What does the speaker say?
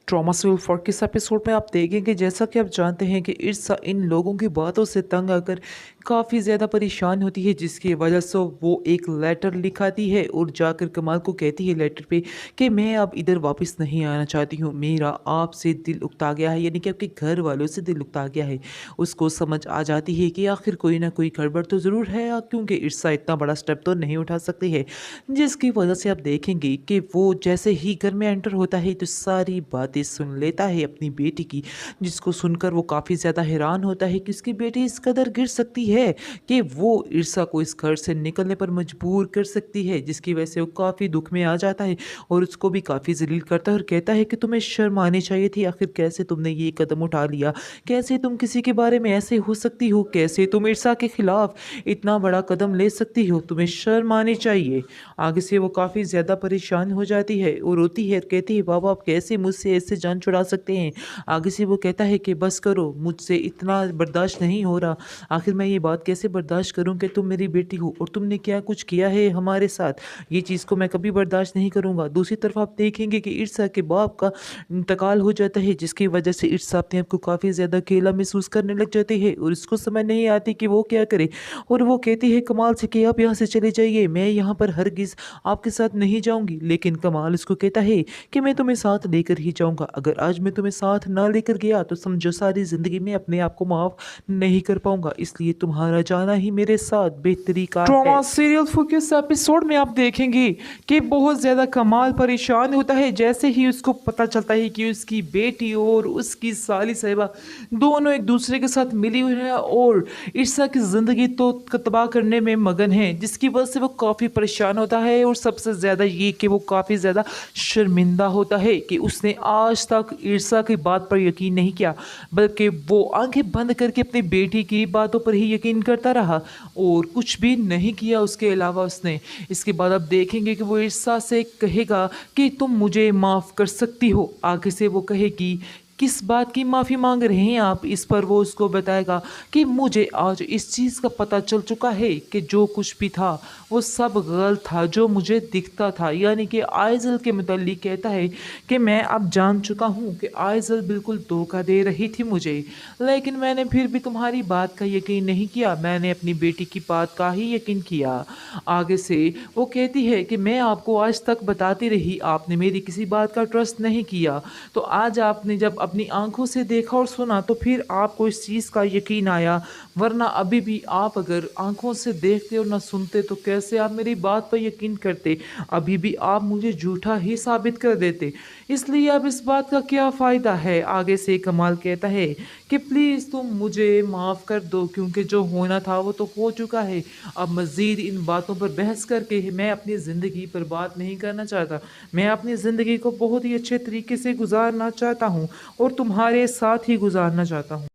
Trauma से for किस episode में आप देखेंगे जैसा कि आप जानते हैं कि इर्सा इन लोगों की बातों से तंग आकर काफ़ी ज़्यादा परेशान होती है, जिसकी वजह से वो एक लेटर लिखाती है और जाकर कमाल को कहती है लेटर पे कि मैं अब इधर वापस नहीं आना चाहती हूँ, मेरा आपसे दिल उकता गया है, यानी कि आपके घर वालों से दिल उकता गया है। उसको समझ आ जाती है कि आखिर कोई ना कोई गड़बड़ तो ज़रूर है, क्योंकि इर्सा इतना बड़ा स्टेप तो नहीं उठा सकती है, जिसकी वजह से आप देखेंगे कि वो जैसे ही घर में एंटर होता है तो सारी बातें सुन लेता है अपनी बेटी की, जिसको सुनकर वो काफ़ी ज़्यादा हैरान होता है कि उसकी बेटी इस कदर गिर सकती है कि वो इर्सा को इस घर से निकलने पर मजबूर कर सकती है, जिसकी वजह से वो काफ़ी दुख में आ जाता है और उसको भी काफ़ी जलील करता है और कहता है कि तुम्हें शर्म आनी चाहिए थी, आखिर कैसे तुमने ये कदम उठा लिया, कैसे तुम किसी के बारे में ऐसे हो सकती हो, कैसे तुम इर्सा के खिलाफ इतना बड़ा कदम ले सकती हो, तुम्हें शर्म आनी चाहिए। आगे से वो काफ़ी ज़्यादा परेशान हो जाती है और रोती है, कहती है बाबा आप कैसे मुझसे ऐसे जान छुड़ा सकते हैं। आगे से वो कहता है कि बस करो, मुझसे इतना बर्दाश्त नहीं हो रहा, आखिर मैं ये बात कैसे बर्दाश्त करूं कि तुम मेरी बेटी हो और तुमने क्या कुछ किया है हमारे साथ, ये चीज़ को मैं कभी बर्दाश्त नहीं करूंगा। दूसरी तरफ आप देखेंगे कि इर्सा के बाप का इंतकाल हो जाता है, जिसकी वजह से इर्सा अपने आप को काफ़ी ज़्यादा अकेला महसूस करने लग जाती है और इसको समझ नहीं आती कि वो क्या करे। और वो कहती है कमाल से कि आप यहाँ से चले जाइए, मैं यहाँ पर हरगिज़ आपके साथ नहीं जाऊंगी। लेकिन कमाल उसको कहता है कि मैं तुम्हें साथ लेकर ही जाऊंगा, अगर आज मैं तुम्हें साथ ना लेकर गया तो समझो सारी ज़िंदगी में अपने आप को माफ़ नहीं कर पाऊंगा, इसलिए तुम्हारा जाना ही मेरे साथ बेहतरी का है। ट्रॉमा सीरियल फोकस एपिसोड में आप देखेंगे कि बहुत ज़्यादा कमाल परेशान होता है जैसे ही उसको पता चलता है कि उसकी बेटी और उसकी साली साहिबा दोनों एक दूसरे के साथ मिली हुई है और ईर्षा की ज़िंदगी तो तबाह करने में मगन है, जिसकी वजह से वो काफ़ी परेशान होता है और सबसे ज़्यादा ये कि वो काफ़ी ज़्यादा शर्मिंदा होता है कि उसने आज तक ईर्षा की बात पर यकीन नहीं किया, बल्कि वो आंखें बंद करके अपनी बेटी की बातों पर ही यकीन करता रहा और कुछ भी नहीं किया उसके अलावा उसने। इसके बाद आप देखेंगे कि वो ईर्षा से कहेगा कि तुम मुझे माफ़ कर सकती हो। आगे से वो कहेगी किस बात की माफ़ी मांग रहे हैं आप, इस पर वो उसको बताएगा कि मुझे आज इस चीज़ का पता चल चुका है कि जो कुछ भी था वो सब गलत था जो मुझे दिखता था, यानी कि आइज़ल के मुतालिक कहता है कि मैं अब जान चुका हूँ कि आइज़ल बिल्कुल धोखा दे रही थी मुझे, लेकिन मैंने फिर भी तुम्हारी बात का यकीन नहीं किया, मैंने अपनी बेटी की बात का ही यकीन किया। आगे से वो कहती है कि मैं आपको आज तक बताती रही, आपने मेरी किसी बात का ट्रस्ट नहीं किया, तो आज आपने जब अपनी आंखों से देखा और सुना तो फिर आपको इस चीज़ का यकीन आया, वरना अभी भी आप अगर आंखों से देखते और ना सुनते तो कैसे आप मेरी बात पर यकीन करते, अभी भी आप मुझे झूठा ही साबित कर देते, इसलिए अब इस बात का क्या फ़ायदा है। आगे से कमाल कहता है कि प्लीज़ तुम मुझे माफ़ कर दो, क्योंकि जो होना था वो तो हो चुका है, अब मज़ीद इन बातों पर बहस करके मैं अपनी ज़िंदगी पर बात नहीं करना चाहता, मैं अपनी ज़िंदगी को बहुत ही अच्छे तरीके से गुजारना चाहता हूँ और तुम्हारे साथ ही गुजारना चाहता हूँ।